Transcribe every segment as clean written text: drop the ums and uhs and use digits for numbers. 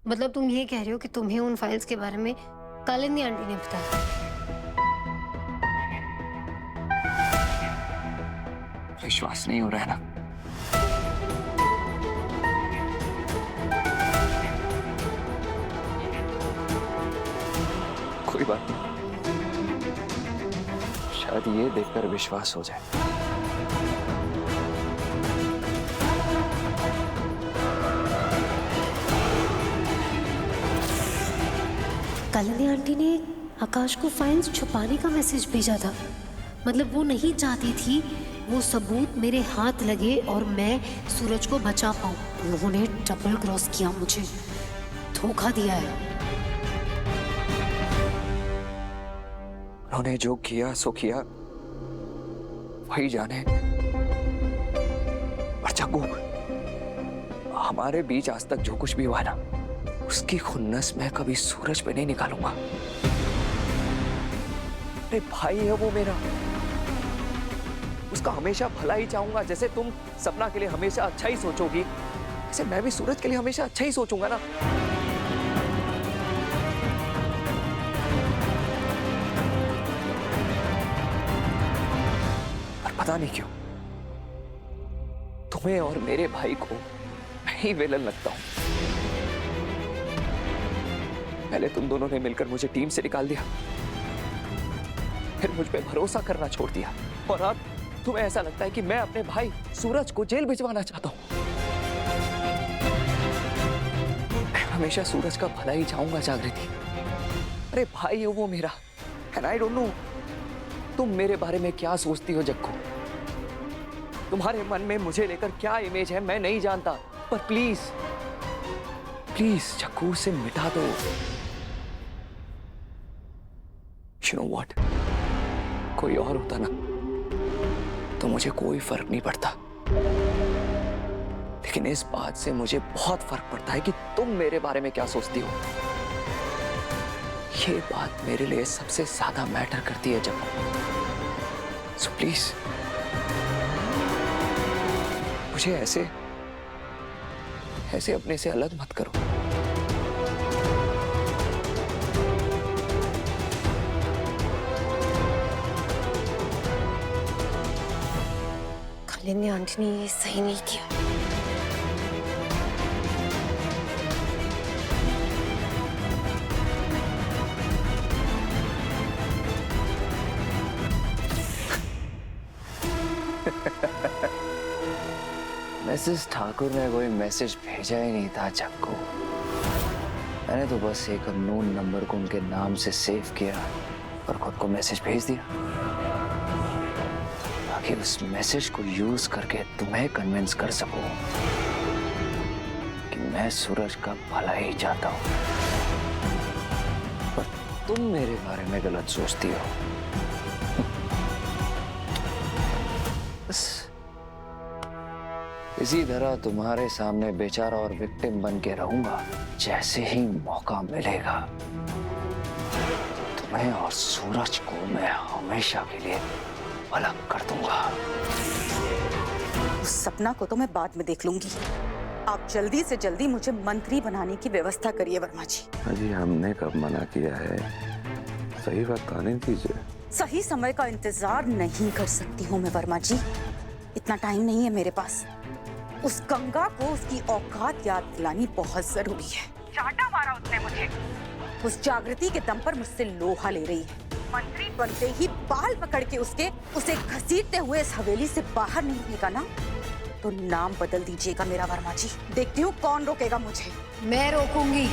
मतलब तुम ये कह रहे हो कि तुम्हें उन फाइल्स के बारे में कालिंदी आंटी ने बताया? विश्वास नहीं हो रहा है ना? कोई बात नहीं, शायद ये देखकर विश्वास हो जाए। कालिंदी आंटी ने आकाश को फाइल्स छुपाने का मैसेज भेजा था। मतलब वो नहीं चाहती थी वो सबूत मेरे हाथ लगे और मैं सूरज को बचा पाऊं। उन्होंने डबल क्रॉस किया, मुझे धोखा दिया है। उन्होंने जो किया सो किया, वही जाने। पर जग्गू, हमारे बीच आज तक जो कुछ भी हुआ ना, उसकी खुन्नस मैं कभी सूरज पे नहीं निकालूंगा। अरे भाई है वो मेरा, उसका हमेशा भला ही चाहूंगा। जैसे तुम सपना के लिए हमेशा अच्छा ही सोचोगी, वैसे मैं भी सूरज के लिए हमेशा अच्छा ही सोचूंगा ना। पर पता नहीं क्यों तुम्हें और मेरे भाई को मैं ही विलन लगता हूं। पहले तुम दोनों ने मिलकर मुझे टीम से निकाल दिया, फिर मुझ पे भरोसा करना छोड़ दिया, और अब तुम्हें ऐसा लगता है कि मैं अपने भाई सूरज को जेल भिजवाना चाहता हूं। मैं हमेशा सूरज का भला ही चाहूंगा जागृति। अरे भाई है वो मेरा, एंड आई डोंट नो तुम मेरे बारे में क्या सोचती हो जग्गू। तुम्हारे मन में मुझे लेकर क्या इमेज है मैं नहीं जानता, पर प्लीज प्लीज जग्गू से मिटा दो। You know what? कोई और होता ना तो मुझे कोई फर्क नहीं पड़ता, लेकिन इस बात से मुझे बहुत फर्क पड़ता है कि तुम मेरे बारे में क्या सोचती हो। ये बात मेरे लिए सबसे ज्यादा मैटर करती है जब। सो प्लीज मुझे ऐसे अपने से अलग मत करो। कालिंदी आंटी ने ये सही नहीं किया। मिसेस ठाकुर ने कोई मैसेज भेजा ही नहीं था जग्गू। मैंने तो बस एक अननोन नंबर को उनके नाम से सेव किया और खुद को मैसेज भेज दिया, ताकि उस मैसेज को यूज करके तुम्हें कन्विंस कर सकूं कि मैं सूरज का भला ही चाहता हूं। पर तुम मेरे बारे में गलत सोचती हो। बस इसी तरह तुम्हारे सामने बेचारा और विक्टिम बन के रहूंगा। जैसे ही मौका मिलेगा तुम्हें और सूरज को मैं हमेशा के लिए अलग कर दूंगा। उस सपना को तो मैं बाद में देख लूंगी। आप जल्दी से जल्दी मुझे मंत्री बनाने की व्यवस्था करिए वर्मा जी। अजी हमने कब मना किया है, सही वक्त आने दीजिए। सही समय का इंतजार नहीं कर सकती हूँ मैं वर्मा जी, इतना टाइम नहीं है मेरे पास। उस गंगा को उसकी औकात याद दिलानी बहुत जरूरी है। चाटा मारा उसने मुझे, उस जागृति के दम पर मुझसे लोहा ले रही है। मंत्री बनते ही बाल पकड़ के उसे घसीटते हुए इस हवेली से बाहर नहीं निकलेगा ना, तो नाम बदल दीजिएगा मेरा वर्मा जी। देखती हूँ कौन रोकेगा मुझे। मैं रोकूंगी।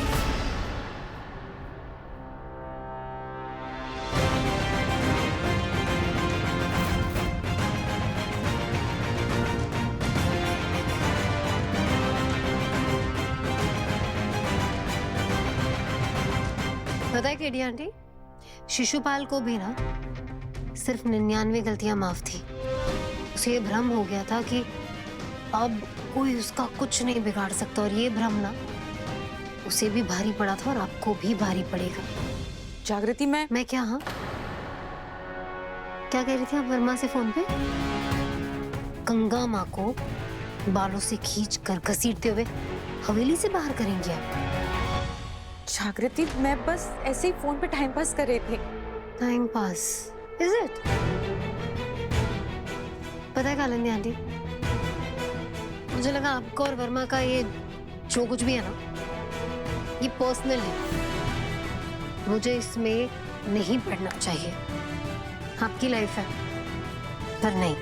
पता है केडी आंटी, शिशुपाल को भी ना सिर्फ 99 गलतियां माफ थी। उसे ये भ्रम हो गया था कि अब कोई उसका कुछ नहीं बिगाड़ सकता, और ये भ्रम ना उसे भी भारी पड़ा था और आपको भी भारी पड़ेगा। जागृति मैं क्या? हाँ, क्या कह रही थी आप वर्मा से फोन पे? गंगा माँ को बालों से खींच कर घसीटते हुए हवेली से बाहर करेंगे आप? जागृति, मैं बस ऐसे ही फोन पे टाइम पास कर रहे थे। Time pass is it? पता है कालिंदी आंटी, मुझे लगा आपका और वर्मा का ये जो कुछ भी है ना, ये पर्सनल है। मुझे इसमें नहीं पड़ना चाहिए। आपकी लाइफ है, पर नहीं।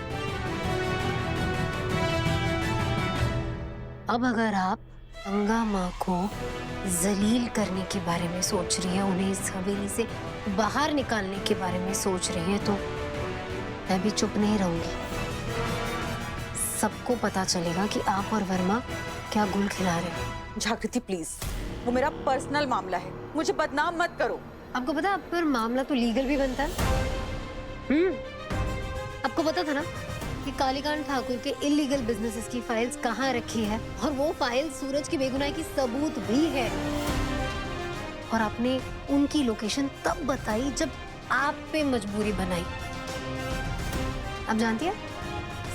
अब अगर आप गंगा माँ को जलील करने के बारे में सोच रही है, उन्हें इस हवेली से बाहर निकालने के बारे में सोच रही है, तो मैं भी चुप नहीं रहूंगी। सबको पता चलेगा कि आप और वर्मा क्या गुल खिला रहे हैं। जागृति प्लीज, वो मेरा पर्सनल मामला है, मुझे बदनाम मत करो। आपको पता है, आप पर मामला तो लीगल भी बनता है। आपको पता था ना कि कालीकांत ठाकुर के इलीगल बिजनेसेस की फाइल्स कहाँ रखी है, और वो फाइल सूरज की बेगुनाही की सबूत भी है। और आपने उनकी लोकेशन तब बताई जब आप पे मजबूरी बनाई। आप जानती है,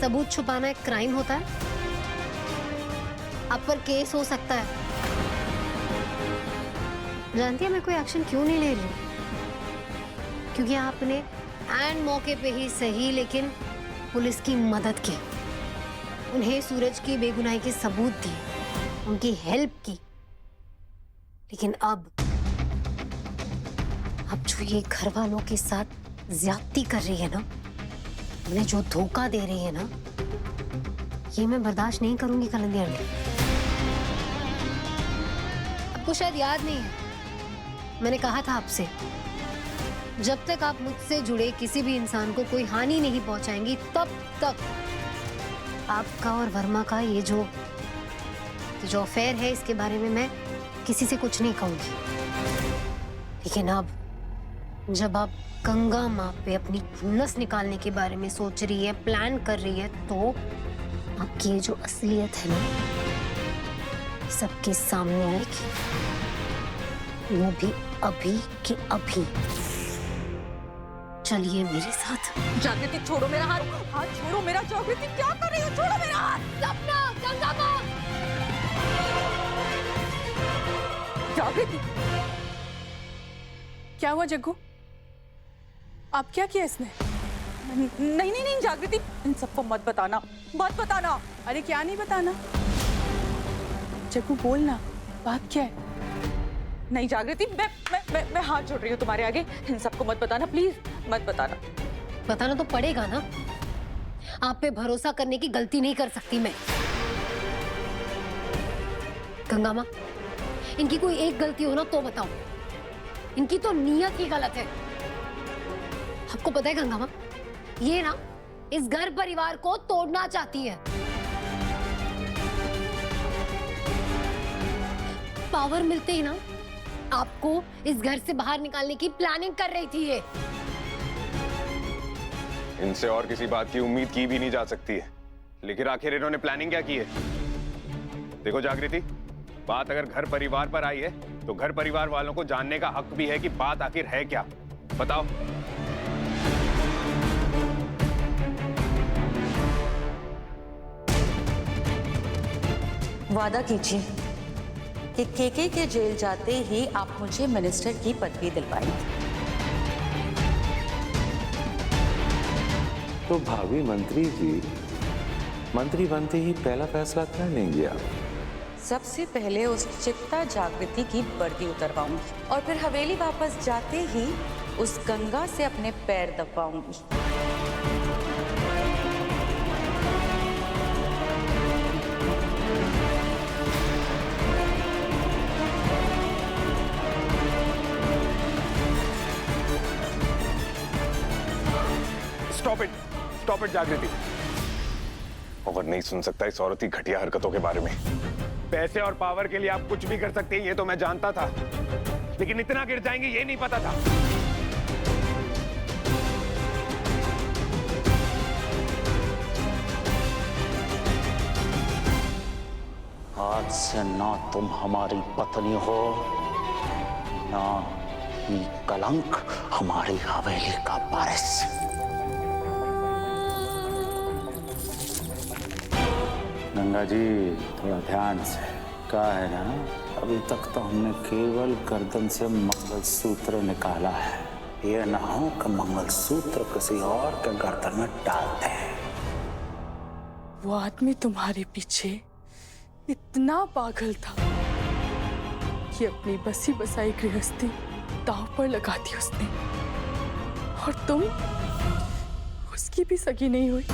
सबूत छुपाना एक क्राइम होता है। आप पर केस हो सकता है। जानती है मैं कोई एक्शन क्यों नहीं ले रही? क्योंकि आपने एंड मौके पे ही सही, लेकिन पुलिस की मदद की, उन्हें सूरज की बेगुनाही के सबूत दिए, उनकी हेल्प की। लेकिन अब जो ये घर वालों के साथ ज्यादती कर रही है ना, उन्हें जो धोखा दे रही है ना, ये मैं बर्दाश्त नहीं करूंगी कालिंदी आंटी। आपको शायद याद नहीं है, मैंने कहा था आपसे, जब तक आप मुझसे जुड़े किसी भी इंसान को कोई हानि नहीं पहुंचाएंगी, तब तक आपका और वर्मा का ये जो अफेयर है, इसके बारे में मैं किसी से कुछ नहीं कहूंगी। लेकिन अब जब आप गंगा माँ पे अपनी नस निकालने के बारे में सोच रही है, प्लान कर रही है, तो आपकी ये जो असलियत है ना, सबके सामने आएगी, वो भी अभी के अभी। चलिए मेरे साथ। जागृति छोड़ो मेरा हाथ, हाथ छोड़ो मेरा। जागृति क्या कर रही हो? छोड़ो मेरा हाथ। सपना, गंगा माँ। जागृति, क्या हुआ जग्गू? आप क्या किया इसने? नहीं नहीं नहीं जागृति, इन सबको मत बताना, मत बताना। अरे क्या नहीं बताना? जग्गू बोलना, बात क्या है? नहीं जागृति, मैं हाथ जोड़ रही हूँ तुम्हारे आगे, इन सबको मत बताना, प्लीज मत बताना। बताना तो पड़ेगा ना, आप पे भरोसा करने की गलती नहीं कर सकती मैं। गंगा माँ, इनकी कोई एक गलती हो ना तो बताओ, इनकी तो नीयत ही गलत है। आपको पता है गंगा माँ, ये ना इस घर परिवार को तोड़ना चाहती है। पावर मिलते ही ना आपको इस घर से बाहर निकालने की प्लानिंग कर रही थी ये। इनसे और किसी बात की उम्मीद की भी नहीं जा सकती है, लेकिन आखिर इन्होंने प्लानिंग क्या की है? देखो जागृति, बात अगर घर परिवार पर आई है, तो घर परिवार वालों को जानने का हक भी है कि बात आखिर है क्या। बताओ। वादा कीजिए कि केके के जेल जाते ही आप मुझे मिनिस्टर की पदवी दिलवाएंगे। तो भाभी मंत्री जी, मंत्री बनते ही पहला फैसला क्या लेंगे आप? सबसे पहले उस चित्ता जागृति की वर्दी उतरवाऊंगी, और फिर हवेली वापस जाते ही उस गंगा से अपने पैर दबाऊंगी। स्टॉप इट जागृति। और नहीं सुन सकता इस औरत की घटिया हरकतों के बारे में। पैसे और पावर के लिए आप कुछ भी कर सकते हैं, ये तो मैं जानता था, लेकिन इतना गिर जाएंगे ये नहीं पता था। आज से ना तुम हमारी पत्नी हो, ना ही कलंक हमारी हवेली का वारिस। गंगा जी थोड़ा ध्यान से, क्या है ना, अभी तक तो हमने केवल गर्दन से मंगलसूत्र निकाला है। ये ना हो कि मंगलसूत्र किसी और के गर्दन में डालते हैं। वो आदमी तुम्हारे पीछे इतना पागल था कि अपनी बसी बसाई गृहस्थी दांव पर लगा दी उसने। और तुम उसकी भी सगी नहीं हुई,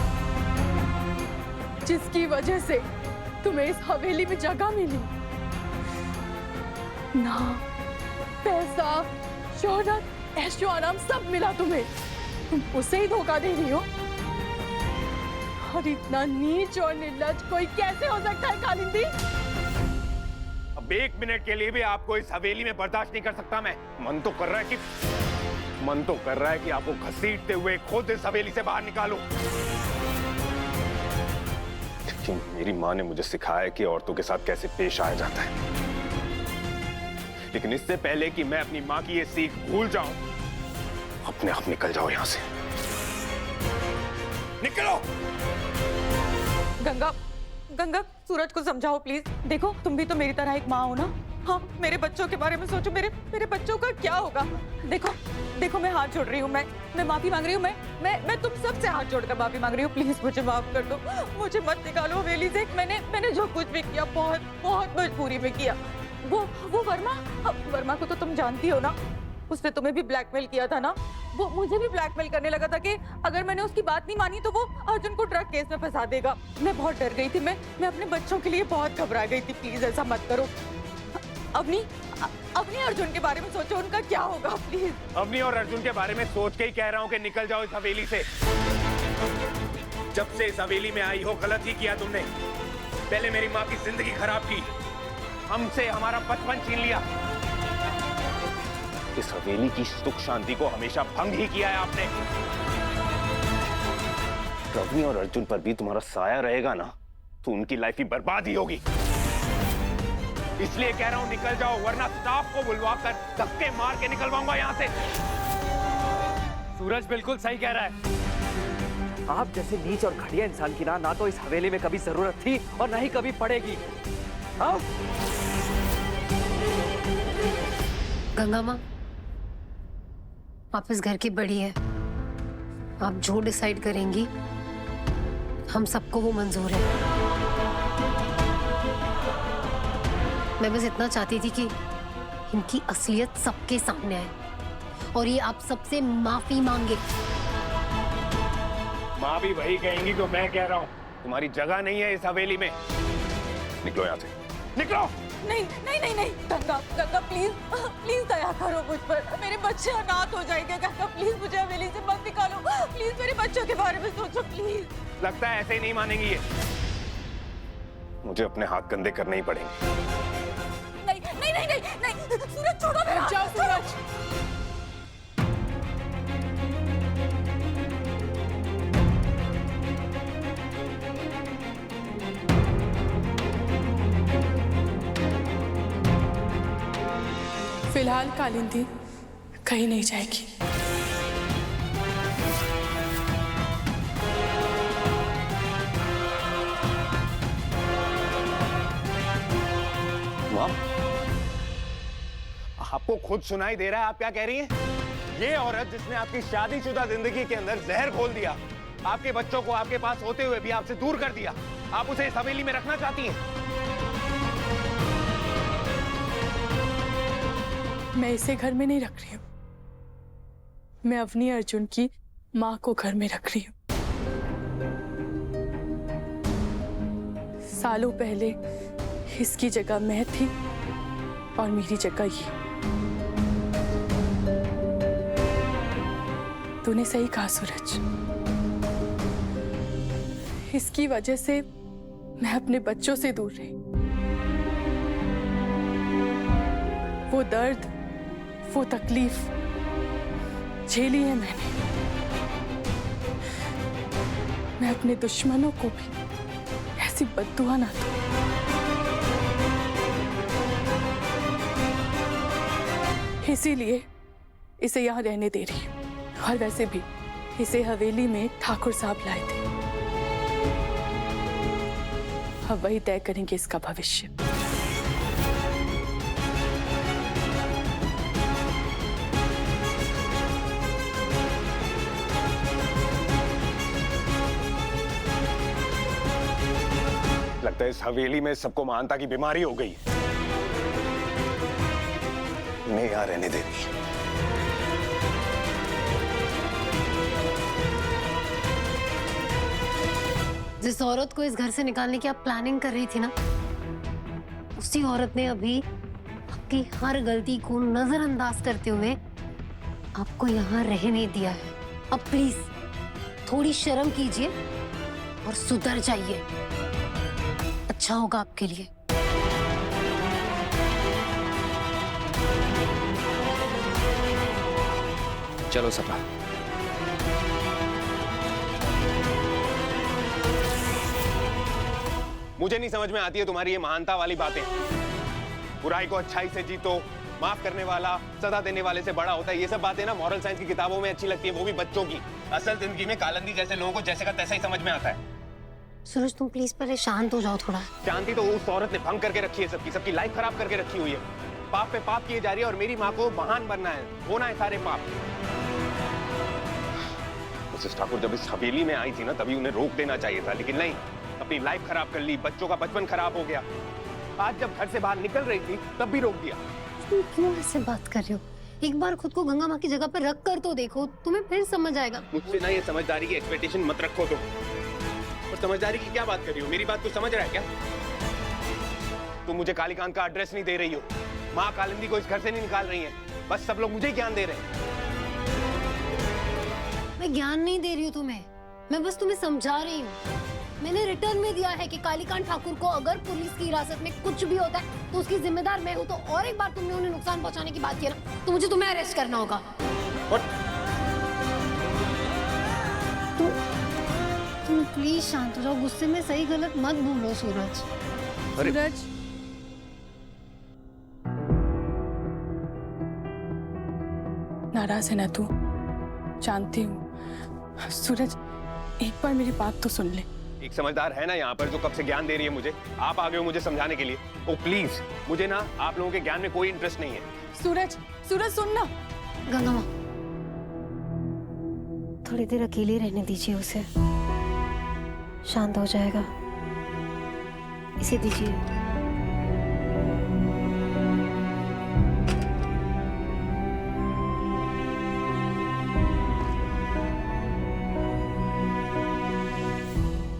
जिसकी वजह से तुम्हें इस हवेली में जगह मिली। ना पैसा, शोहरत, ऐशो आराम सब मिला तुम्हें, तुम उसे ही धोखा दे रही हो। और इतना नीच और निर्लज्ज कोई कैसे हो सकता है कालिंदी? अब 1 मिनट के लिए भी आपको इस हवेली में बर्दाश्त नहीं कर सकता मैं। मन तो कर रहा है कि आपको घसीटते हुए खुद इस हवेली से बाहर निकालूं। लेकिन मेरी माँ ने मुझे सिखाया कि औरतों के साथ कैसे पेश आया जाता है। लेकिन इससे पहले कि मैं अपनी माँ की ये सीख भूल जाऊं, अपने आप निकल जाओ यहां से। निकलो। गंगा, सूरज को समझाओ प्लीज। देखो तुम भी तो मेरी तरह एक माँ हो ना। हाँ, मेरे बच्चों के बारे में सोचो। मेरे बच्चों का क्या होगा? देखो मैं हाथ जोड़ रही हूँ, मैं माफी मांग रही हूँ। मैं तुम सबसे हाथ जोड़कर माफी मांग रही हूँ। प्लीज मुझे माफ कर दो, मुझे मत निकालो हवेली से। मैंने जो कुछ भी किया बहुत मजबूरी में किया। वो वर्मा को तो तुम जानती हो ना, उसने तुम्हें भी ब्लैकमेल किया था ना। वो मुझे भी ब्लैकमेल करने लगा था कि अगर मैंने उसकी बात नहीं मानी तो वो अर्जुन को ड्रग केस में फंसा देगा। मैं बहुत डर गई थी, मैं अपने बच्चों के लिए बहुत घबरा गई थी। प्लीज ऐसा मत करो। अपनी अर्जुन के बारे में सोचो, उनका क्या होगा प्लीज। अवनी और अर्जुन के बारे में सोच के ही कह रहा हूं कि निकल जाओ इस हवेली से। जब से इस हवेली में आई हो गलत ही किया तुमने। पहले मेरी माँ की जिंदगी खराब की, हमसे हमारा बचपन छीन लिया। इस हवेली की सुख शांति को हमेशा भंग ही किया है आपने। रवि और अर्जुन पर भी तुम्हारा साया रहेगा ना, तो उनकी लाइफ ही बर्बाद ही होगी। इसलिए कह रहा हूं निकल जाओ, वरना स्टाफ को बुलवाकर धक्के मार के निकलवाऊंगा यहां से। सूरज बिल्कुल सही कह रहा है। आप जैसे नीच और घटिया इंसान की ना तो इस हवेली में कभी जरूरत थी और ना ही कभी पड़ेगी। हाँ? गंगा माँ, आप इस घर की बड़ी है, आप जो डिसाइड करेंगी हम सबको वो मंजूर है। मैं बस इतना चाहती थी कि इनकी असलियत सबके सामने आए और ये आप सबसे माफी मांगे। माँ भी वही कहेंगी जो मैं कह रहा हूँ। तुम्हारी जगह नहीं है इस हवेली में। निकलो यहाँ से, निकलो। नहीं गंगा प्लीज दया करो मुझ पर। मेरे बच्चे अनाथ हो जाएंगे। गंगा प्लीज मुझे हवेली से मत निकालो। प्लीज मेरे बच्चों के बारे में सोचो प्लीज। लगता है ऐसे ही नहीं मानेंगी ये। मुझे अपने हाथ गंदे करने ही पड़ेंगे। नहीं सूरज छोड़ो मेरा। जाओ सूरज। फिलहाल कालिंदी कहीं नहीं जाएगी। आपको खुद सुनाई दे रहा है आप क्या कह रही हैं? ये औरत जिसने आपकी शादीशुदा जिंदगी के अंदर जहर घोल दिया, आपके बच्चों को आपके पास होते हुए भी आपसे दूर कर दिया, आप उसे इस हवेली में रखना चाहती हैं? मैं इसे घर में नहीं रख रही हूँ, मैं अवनी अर्जुन की माँ को घर में रख रही हूँ। सालों पहले इसकी जगह मैं थी और मेरी जगह ये। तूने सही कहा सूरज, इसकी वजह से मैं अपने बच्चों से दूर रही। वो दर्द, वो तकलीफ झेली है मैंने। मैं अपने दुश्मनों को भी ऐसी बद्दुआ ना दूं। इसीलिए इसे यहाँ रहने दे रही हूँ। और वैसे भी इसे हवेली में ठाकुर साहब लाए थे, अब वही तय करेंगे इसका भविष्य। लगता है इस हवेली में सबको महानता की बीमारी हो गई। नहीं यहाँ रहने देनी। जिस औरत को इस घर से निकालने की आप प्लानिंग कर रही थी ना, उसी औरत ने अभी आपकी हर गलती को नजरअंदाज करते हुए आपको यहाँ रहने दिया है। अब प्लीज थोड़ी शर्म कीजिए और सुधर जाइए, अच्छा होगा आपके लिए। चलो सपना। मुझे नहीं समझ में आती है तुम्हारी ये महानता वाली बातें। बुराई को अच्छाई से जीतो, माफ करने वाला सजा देने वाले से बड़ा होता है, ये सब बातें ना मॉरल साइंस की किताबों में अच्छी लगती है, वो भी बच्चों की। असल जिंदगी में कालंदी जैसे लोगों को जैसे का तैसा ही समझ में आता है। सूरज तुम प्लीज पहले शांत हो जाओ थोड़ा। शांति तो उस औरत ने भंग करके रखी है, सबकी लाइफ खराब करके रखी हुई है। पाप पे पाप किए जा रही है और मेरी माँ को महान बनना है, होना है सारे पाप। मिसेस ठाकुर जब इस हवेली में आई थी ना, तभी उन्हें रोक देना चाहिए था, लेकिन नहीं, अपनी लाइफ खराब कर ली, बच्चों का बचपन खराब हो गया। आज जब घर से बाहर निकल रही थी तब भी रोक दिया। तुम क्यों ऐसे बात कर रहे हो? एक बार खुद को गंगा माँ की जगह पर रख कर तो देखो, तुम्हें फिर समझ आएगा। मुझसे ना ये समझदारी की एक्सपेक्टेशन मत रखो तुम। और समझदारी की क्या बात कर रही हो? मेरी बात को समझ रहा है क्या? तुम मुझे कालीकांत का एड्रेस नहीं दे रही हो, माँ कालिंदी को इस घर से नहीं निकाल रही है, बस सब लोग मुझे ही ज्ञान दे रहे हैं। मैं ज्ञान नहीं दे रही हूँ तुम्हें, मैं बस तुम्हें समझा रही हूँ। मैंने रिटर्न में दिया है कि कालीकांत ठाकुर को अगर पुलिस की हिरासत में कुछ भी होता है तो उसकी जिम्मेदार मैं हूँ। तो और एक बार तुमने उन्हें नुकसान पहुंचाने की बात की ना, तो मुझे तुम्हें अरेस्ट करना होगा। तुम प्लीज शांत हो जाओ, गुस्से में सही गलत मत बोलो सूरज। सूरज, नाराज है ना तू? जानती हूँ। सूरज, एक बार मेरी बात तो सुन ले। एक समझदार है ना यहाँ पर जो कब से ज्ञान दे रही है मुझे। आप आ गए हो मुझे समझाने के लिए। ओ प्लीज, मुझे ना आप लोगों के ज्ञान में कोई इंटरेस्ट नहीं है। सूरज, सूरज सुन ना। गंगा माँ, थोड़ी देर अकेले रहने दीजिए उसे, शांत हो जाएगा, इसे दीजिए।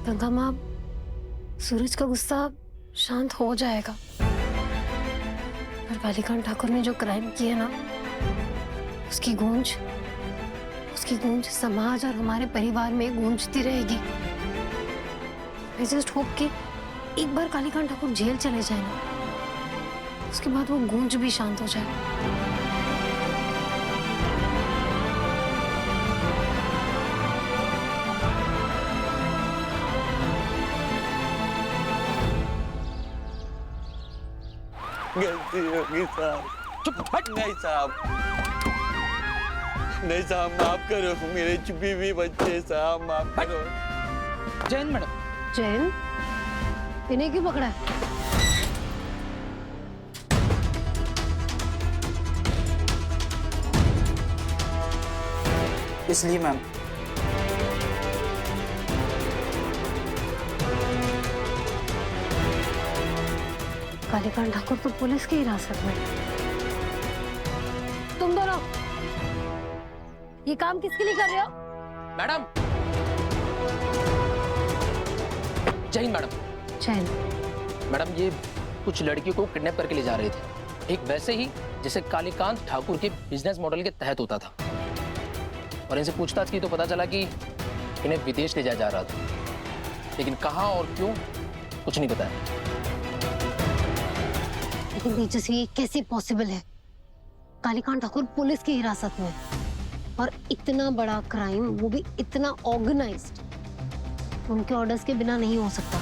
गंगा माँ, सूरज का गुस्सा शांत हो जाएगा, पर कालीकांत ठाकुर ने जो क्राइम किया ना, उसकी गूंज समाज और हमारे परिवार में गूंजती रहेगी। I just hope कि एक बार कालीकांत ठाकुर जेल चले जाए ना, उसके बाद वो गूंज भी शांत हो जाए। गलती होगी साहब। चुप हट। नहीं साहब, नहीं साहब, माफ करो, मेरे बीवी बच्चे साहब, माफ करो। जैन मैडम। जैन, इन्हें क्यों पकड़ा है? इसलिए मैम। कालीकांत ठाकुर तो पुलिस की हिरासत में। तुम दोनों ये काम किसके लिए कर रहे हो? Madam. Jain madam. Jain, madam, ये कुछ लड़कियों को किडनैप करके ले जा रहे थे, एक वैसे ही जैसे कालीकांत ठाकुर के बिजनेस मॉडल के तहत होता था। और इनसे पूछताछ की तो पता चला कि इन्हें विदेश ले जाया जा रहा था, लेकिन कहाँ और क्यों कुछ नहीं बताया। लेकिन तेजस्वी, ये कैसे पॉसिबल है? कालीकांत ठाकुर पुलिस की हिरासत में, और इतना बड़ा क्राइम, वो भी इतना ऑर्गेनाइज्ड, उनके ऑर्डर्स के बिना नहीं हो सकता।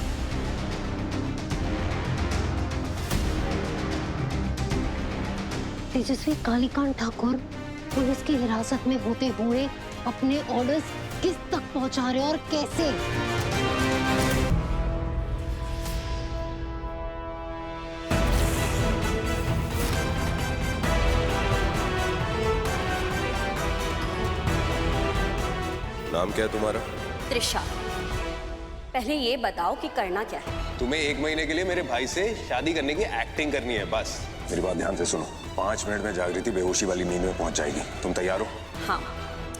तेजस्वी, कालीकांत ठाकुर पुलिस की हिरासत में होते हुए अपने ऑर्डर्स किस तक पहुंचा रहे और कैसे? नाम क्या है तुम्हारा? त्रिशा। पहले ये बताओ कि करना क्या है। तुम्हें 1 महीने के लिए मेरे भाई से शादी करने की एक्टिंग करनी है बस। मेरी बात ध्यान से सुनो, 5 मिनट में जागृति बेहोशी वाली नींद में पहुंच जाएगी। तुम तैयार हो? हाँ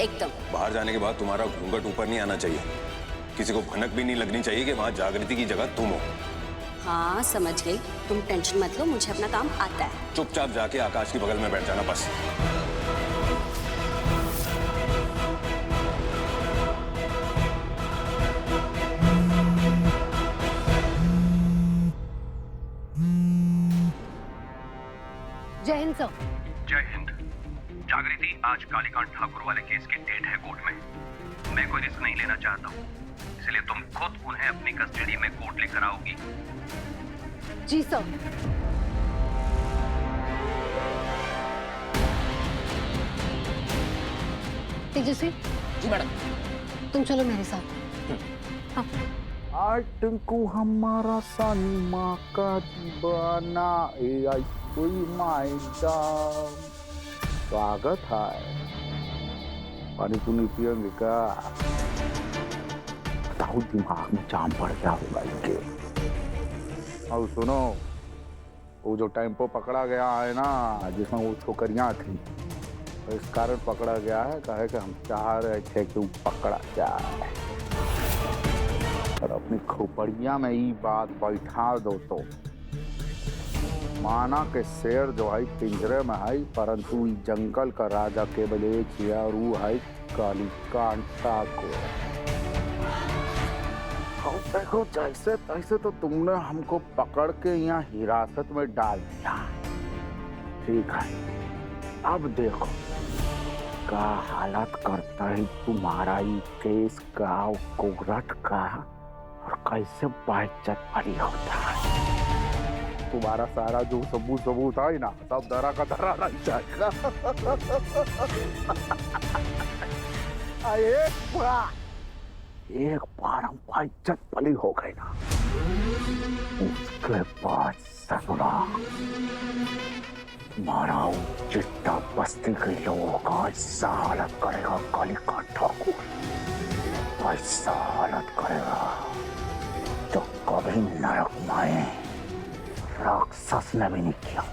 एकदम। बाहर जाने के बाद तुम्हारा घूंघट ऊपर नहीं आना चाहिए, किसी को भनक भी नहीं लगनी चाहिए कि वहां जागृति की जगह तुम हो। हाँ समझ गई, तुम टेंशन मत लो, मुझे अपना काम आता है। चुपचाप जाके आकाश की बगल में बैठ जाना बस। जय हिंद सर। जय हिंद। जागृति, आज कालीकांत ठाकुर वाले केस की डेट है कोर्ट में। मैं कोई रिस्क नहीं लेना चाहता हूँ, इसलिए तुम खुद उन्हें अपनी कस्टडी में कोर्ट लेकर आओगी। जी सर। तेजस्वी। जी मैडम। तुम चलो मेरे साथ। हाँ। आज टिंकू हमारा सनमा का दीवाना आई कोई मायदा। स्वागत है। पानी पुनी पियेंगे क्या? बताओ दिमाग में जाम पड़ गया होगा इनके। और सुनो, वो जो टेम्पो पकड़ा गया है ना, जिसमें वो छोकरियां थी, तो इस कारण पकड़ा गया है कहे कि हम चाह रहे थे कि वो पकड़ा जाए और अपनी खोपड़िया में ये बात बैठा दो तो माना के शेर जो है पिंजरे में है, परंतु जंगल का राजा केवल एक ही है और वो है कालीकांत ठाकुर। देखो जैसे तैसे तो तुमने हमको पकड़ के यहाँ हिरासत में डाल दिया, ठीक है। अब देखो का हालत करता है तुम्हारा ये केस का, कोगरट का, और कैसे बाइज्जत भरी होता है। तुम्हारा सारा जो सबूत है ना, सब दरा का दरा रह जाएगा। एक बार हम बाइज्जत भली हो गए ना, उसके बाद ससुरा तुम्हारा चिट्टा बस्ती के लोगों का ऐसा हालत करेगा कालीकांत ठाकुर, ऐसा हालत करेगा जो कभी नरक में राक्षस ने भी नहीं किया।